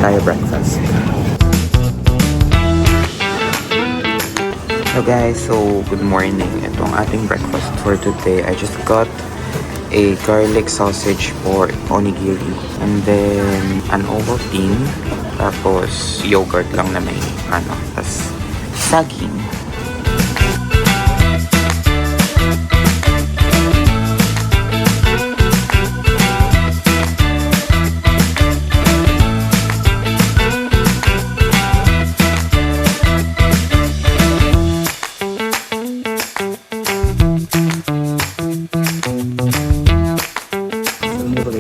Tayo breakfast. So guys, so good morning. Ito ang ating breakfast for today. I just got a garlic sausage for onigiri and then an Ovaltine, tapos yogurt lang na may tas saging.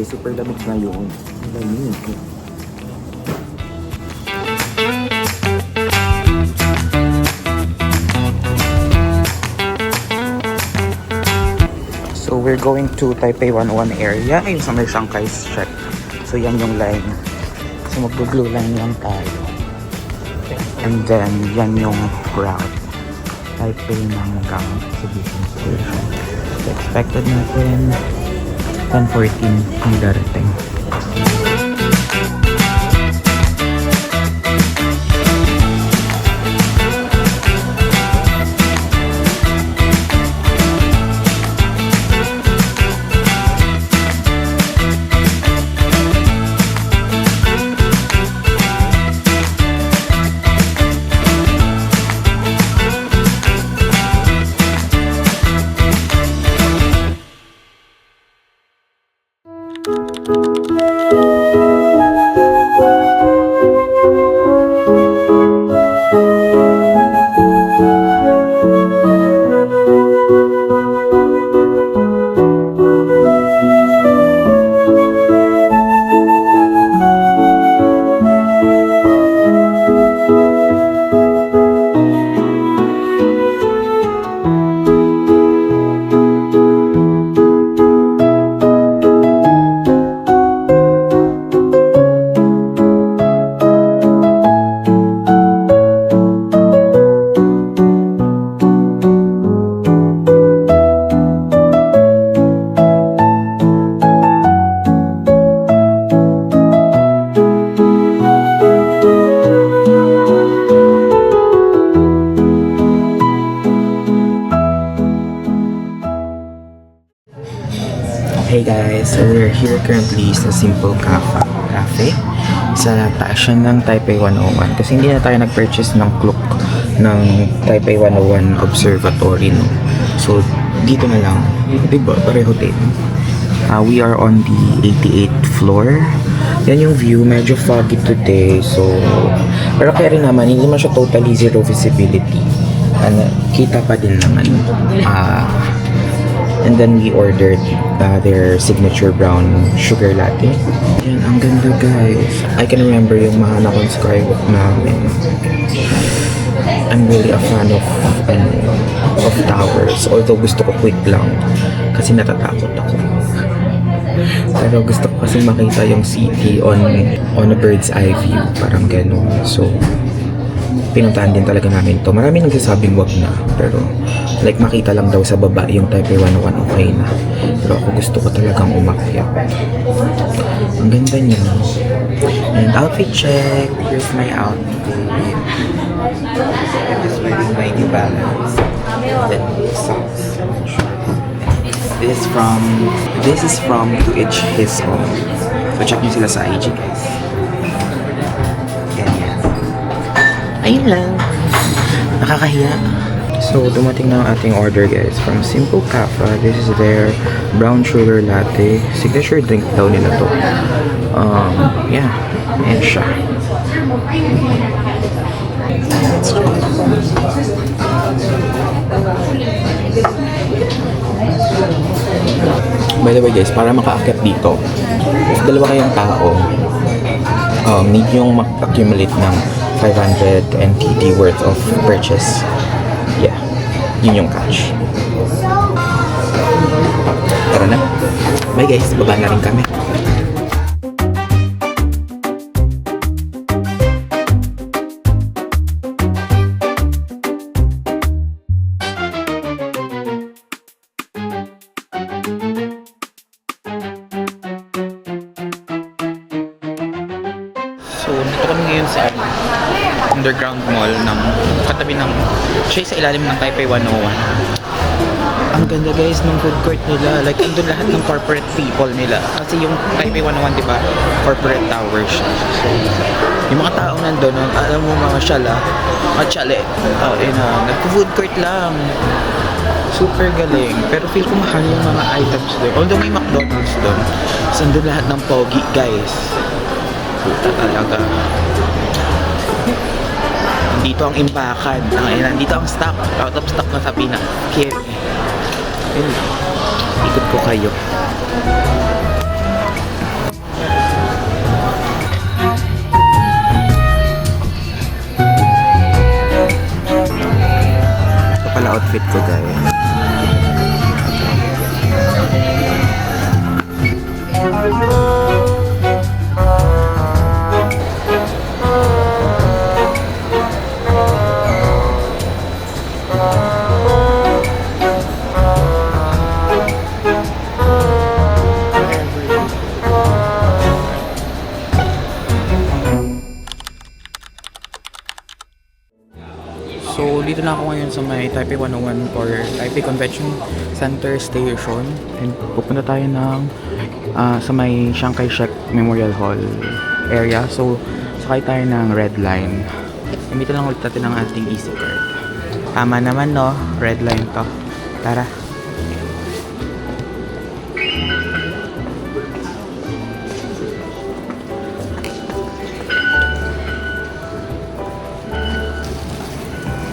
Super lamig ngayon. Lamig. So we're going to Taipei 101 area. Yung sa may Shanghai Street. So yan yung line. So mag-blue line lang tayo. And then yan yung route. Taipei Nangang Exhibition Station. So expected natin 10:14 ang darating. Hey guys, so we're here currently sa Simple Cafe sa taas siya ng Taipei 101 kasi hindi na tayo nag-purchase ng clock ng Taipei 101 Observatory, no? So dito na lang, diba? Pareho din. We are on the 88th floor. Yan yung view, medyo foggy today, so pero kaya rin naman, hindi naman siya totally zero visibility. Kita pa din naman. And then we ordered their signature brown sugar latte. Yan, ang ganda guys. I can remember yung Mahanakon Skywalk namin. I'm really a fan of towers. Although gusto ko quick lang. Kasi natatakot ako. Pero gusto ko kasi makita yung city on a bird's eye view. Parang ganun. So, pinuntahan din talaga namin to. Marami nagsasabing wag na, pero like makita lang daw sa baba yung Taipei 101 okay na. Pero ako gusto ko talagang umakyat. Ang ganda niya. And outfit check. Here's my outfit. I'm just wearing my New Balance. Then socks. This is from To Each His Own. So check nyo sila sa IG guys. Ayun lang. Nakakahiya. So, dumating na ang ating order guys from Simple Cafe. This is their brown sugar latte. Signature drink daw nila to. Yeah. Ayan siya. By the way guys, para makaakyat dito, if dalawa kayong tao, need yung mag-accumulate ng 500 NTD worth of purchase. Yeah, yun yung catch. Tara na. Bye guys, baba na rin kami. So, dito kami ngayon sa underground mall ng katabi ng siya sa ilalim ng Taipei 101. Ang ganda guys ng food court nila. Like, andun lahat ng corporate people nila. Kasi yung Taipei 101, di ba? Corporate tower siya. So, yung mga tao nandun, alam mo mga syala, nagpo-food court lang. Super galing. Pero feel ko mahal yung mga items doon. Although may McDonald's doon. So, andun lahat ng pogi guys. Puta talaga. Dito ang imbakan. Nandito ang stock. Out of stock na sa Pinas. Kaya, ikot ko kayo. Ito pala outfit ko guys. So, dito na ako ngayon sa may Taipei 101 or Taipei Convention Center Station. And pupunta tayo ng sa may Chiang Kai-shek Memorial Hall area. So, sakay tayo ng Red Line. Gamitin lang ulit natin ang ating Easy Card. Tama naman no, Red Line to. Tara.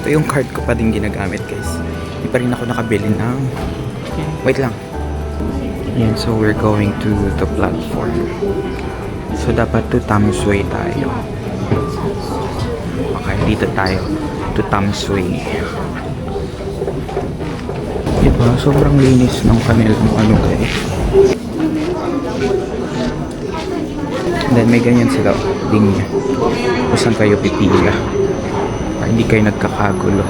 Ito yung card ko pa din ginagamit guys. Hindi pa rin ako nakabili ng... Wait lang. Yan, so we're going to the platform. So dapat to Tamsui tayo. Okay, dito tayo. To Tamsui. Diba? Sobrang linis ng kanilang ano guys. And then may ganyan sila. Linya. Kung saan kayo pipila. Hindi kayo nagkakagulo.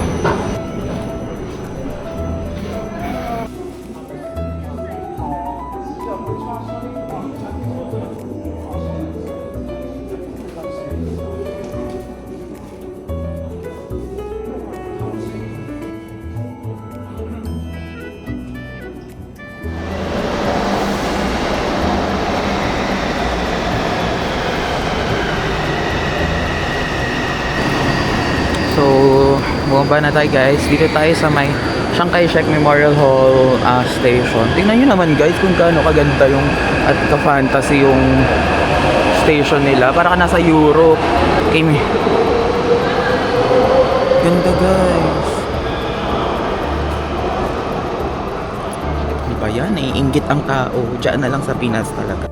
So, bumaba na tayo guys. Dito tayo sa may Chiang Kai-shek Memorial Hall station. Tingnan nyo naman guys kung gaano kaganda yung at ka-fantasy yung station nila. Para ka nasa Europe. Amy. Ganda guys. Diba yan? Naiinggit ang tao. Diyan na lang sa Pinas talaga.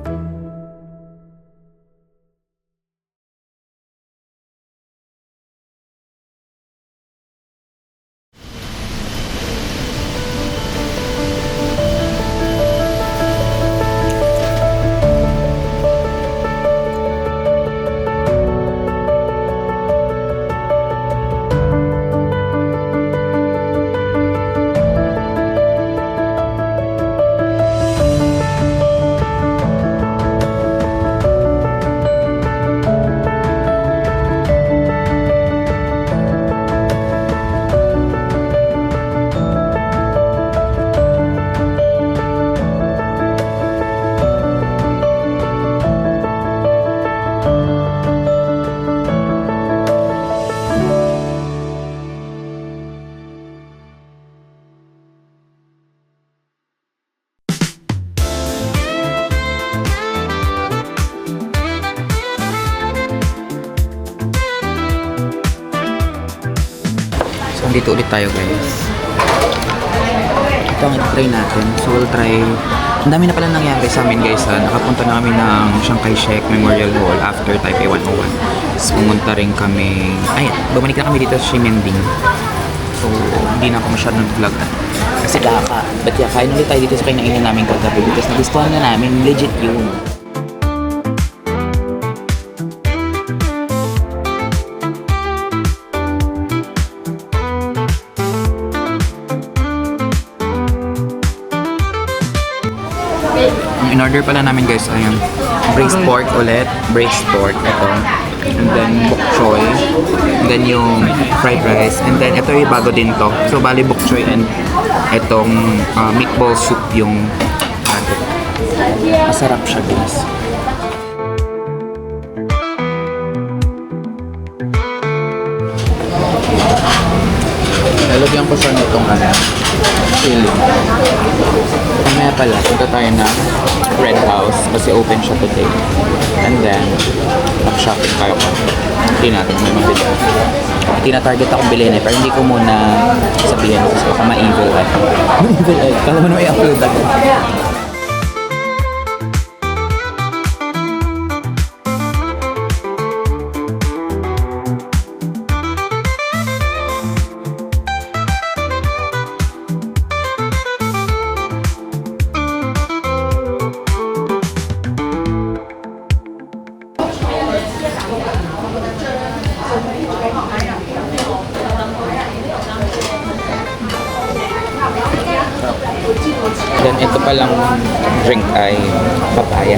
Andito ulit tayo guys. Ito ang try natin. So we'll try. Ang dami na pala nangyari sa amin guys. Nakapunta na kami ng Chiang Kai-shek Memorial Hall after Taipei 101. Tapos pumunta rin kami. Ay, bumalik na kami dito sa Ximending. So hindi na ako masyadong vlog. Kasi ba't kain ulit tayo dito sa kinainan namin kagabi. Because nagustuhan na namin. Legit yun. Ang in-order pala namin guys ay yung braised pork ulit, braised pork, ito. And then bok choy, and then yung fried rice, and then ito yung bago din to. So bali bok choy and itong meatball soup yung bago. Masarap siya guys. Lalagyan ko siya nitong chili. Mamaya pala, punta tayo na Red House kasi open siya today. And then, mag-shopping tayo pa. Hindi natin may mabili. Tina-target akong bilhin pero hindi ko muna sabihin kasi baka ma-evil eye. Ma-evil eye? Kala mo na may upload ako. Then ito palang drink ay papaya.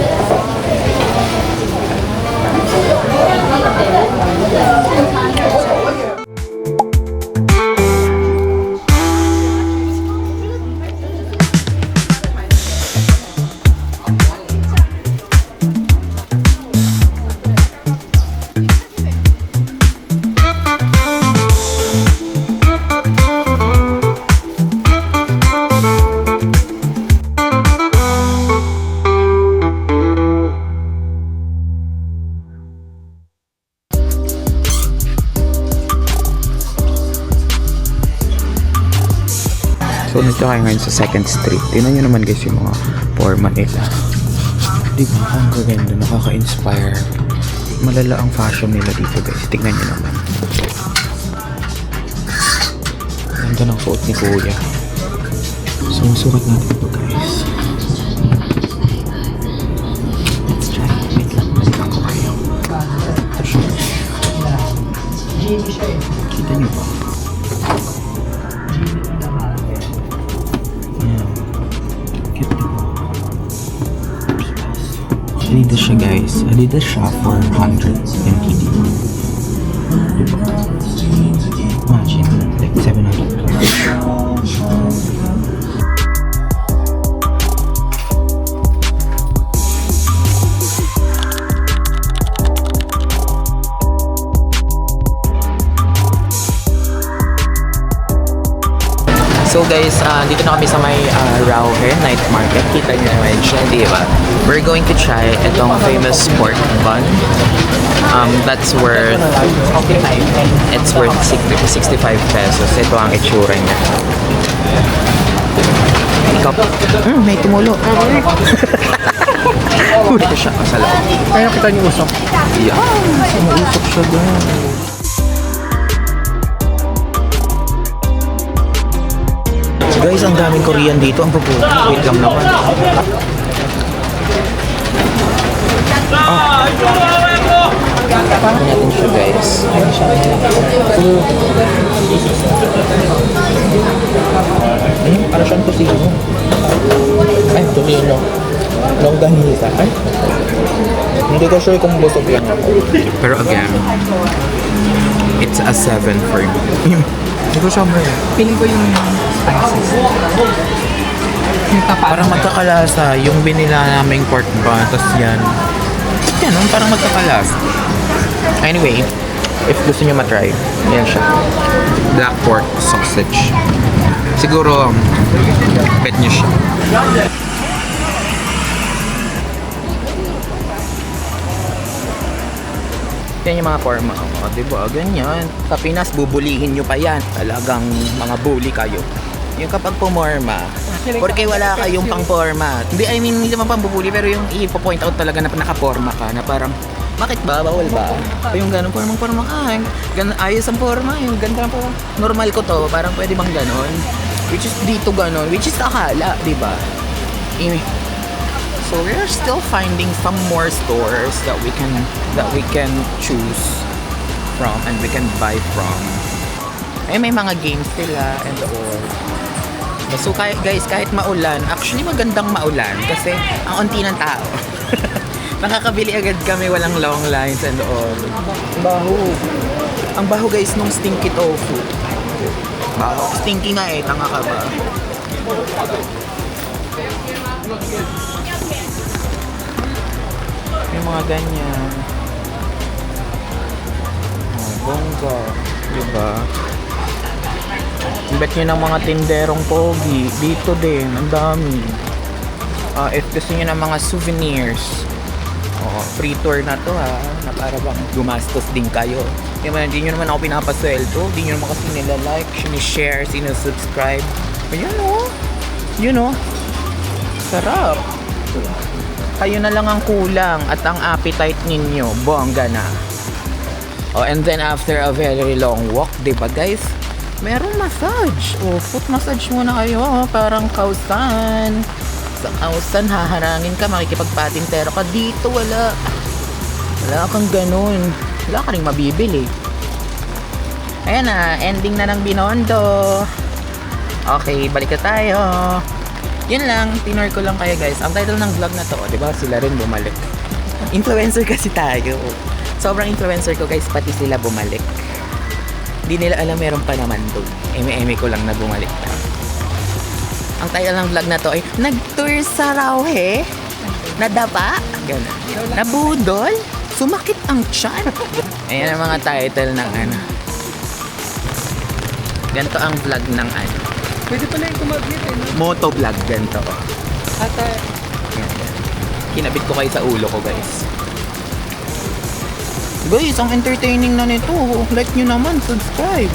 So, nandito tayo ngayon sa 2nd Street. Tingnan nyo naman guys yung mga forma nila. Di ba? Ang gaganda. Nakaka-inspire. Malala ang fashion nila dito guys. Tingnan nyo naman. Ganda ng coat ni Kuya. So, sukat natin ito guys. Let's try. Wait lang. Balikan ko kayo. Ito siya. Kita nyo ba? Adidas siya guys. Adidas siya for 100 NTD. Imagine, like 700 plus. So guys, dito na kami sa may Rauher Night Market. Kita nyo naman siya, di ba? We're going to try itong famous pork bun. That's worth, it's worth 65 pesos. Ito ang itsura niya. Ikaw, may tumulo. Ito siya, sa loob. Kaya kita niyo usok. Yeah, umuusok siya guys. Guys, ang daming Korean dito. Ang puputi. Wait lang naman. Ito natin siya, guys. Ayun, para siyang tusino. Ay, tusino. Longganisa. Ay. Hindi ko sure kung busog lang ako. Pero again, it's a 7 for me. Hindi ko siya may. Feeling ko yung spices. Yung tapa. Parang magkakalasa. Yung binila naming pork bun, tapos yan. Yan, parang magkakalasa. Anyway, if gusto nyo matry, yan siya. Black pork sausage. Siguro, bet nyo siya. Yan yung mga forma. O, diba? Ganyan. Sa Pinas, bubulihin nyo pa yan. Talagang mga bully kayo. Yung kapag pumorma, porque wala kayong pang forma. Hindi, I mean, hindi naman pang bubuli, pero yung i-point out talaga na nakaporma ka, na parang, bakit ba? Bawal ba? O yung ganun, forma ka. Ayos ang forma, yung ganda po. Normal ko to, parang pwede bang ganun? Which is dito ganun, which is akala, di ba? So we're still finding some more stores that we can choose from and we can buy from. Eh, may mga games sila and all. So kahit maulan, actually magandang maulan kasi ang unti ng tao. Nakakabili agad kami, walang long lines and all. Baho. Ang baho guys nung stinky tofu. Baho. Stinky nga eh, tanga ka ba? Yung mga ganyan. Oh, bongga. Diba? Bet nyo ng mga tinderong pogi. Dito din, ang dami. If gusto nyo ng mga souvenirs, free tour na to ha. Na para bang gumastos din kayo. Hindi nyo naman ako pinapasweldo. Hindi nyo naman kasi nila-like, sinishare, sinusubscribe. Ayan o. Yun o. Sarap. Kayo na lang ang kulang at ang appetite ninyo, bongga na. And then after a very long walk, diba guys? Merong massage. Foot massage muna kayo. Parang kausan. Sa kausan, haharangin ka, makikipagpatintero ka. Dito, wala. Wala kang ganun. Wala ka rin mabibili. Ayan na, ending na ng Binondo. Okay, balik na tayo. Yun lang, tinor ko lang kayo guys. Ang title ng vlog na to, di ba? Sila rin bumalik. Influencer kasi tayo. Sobrang influencer ko guys, pati sila bumalik. Hindi nila alam meron pa naman doon. Eme-eme ko lang na bumalik na. Ang title ng vlog na to ay nag-tour sa Rauhe, nadapa, gano'n. Nabudol, sumakit ang tiyan. Ayan ang mga title ng ano. Ganito ang vlog ng ano. Pwede pala yung kumabit eh. No? Moto vlog, ganito. Ata, Kinabit ko kayo sa ulo ko guys. Guys, ang entertaining na nito. Like nyo naman, subscribe.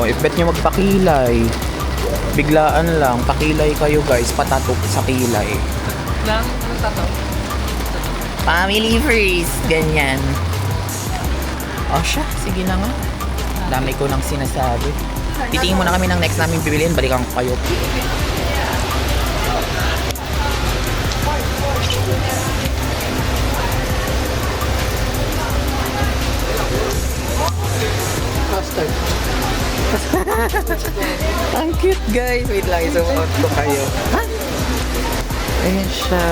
If bet nyo magpakilay. Biglaan lang, pakilay kayo guys, patatok sa kilay. lang, ano tato? Family first, ganyan. Siya, sige na nga. Dami ko nang sinasabi. Titingin muna kami ng next namin bibiliin, balikan ko kayo. Custard. Ang cute guys. Wait lang, isuot ko kayo. Ayan siya.